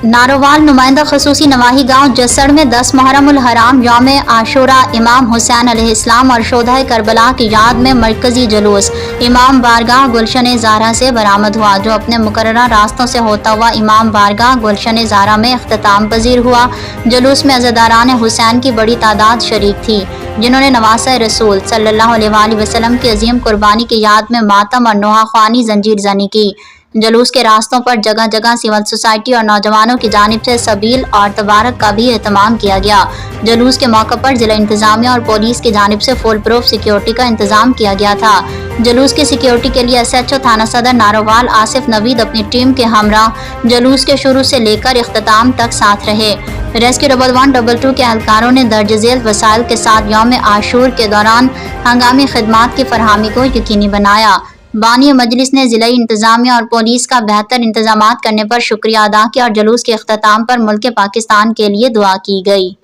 नारोवाल नुमाइंदा खसूसी नवाही गांव जसड़ में 10 मुहर्रम उल हराम यौम आशूरा इमाम हुसैन अलैहिस्सलाम और शोधा करबला की याद में मरकजी जुलूस इमाम बारगाह गुलशन ज़ारा से बरामद हुआ, जो अपने मुकर्ररा रास्तों से होता हुआ इमाम बारगाह गुलशन ज़ारा में अख्तिताम पजीर हुआ। जुलूस में अज़ादारान हुसैन की बड़ी तादाद शरीक थी, जिन्होंने नवासा रसूल सल्लल्लाहु अलैहि वसल्लम की अजीम कुर्बानी की याद में मातम और नोहा ख्वानी जंजीर जनी की। जुलूस के रास्तों पर जगह जगह सिविल सोसाइटी और नौजवानों की जानिब से सबील और तबारक का भी एहतमाम किया गया। जुलूस के मौके पर जिला इंतजामिया और पुलिस की जानिब से फुल प्रूफ सिक्योरिटी का इंतजाम किया गया था। जुलूस की सिक्योरिटी के लिए SHO थाना सदर नारोवाल आसिफ नवीद अपनी टीम के हमरा जुलूस के शुरू से लेकर इख्तिताम तक साथ रहे। रेस्क्यू 112 के एहलकारों ने दर्ज झेल वसाइल के साथ यौम आशूर के दौरान हंगामी खिदमात की फरहमी को यकीनी बनाया। बानी मजलिस ने जिला इंतजामिया और पुलिस का बेहतर इंतजामात करने पर शुक्रिया अदा किया और जुलूस के इख्तिताम पर मुल्क पाकिस्तान के लिए दुआ की गई।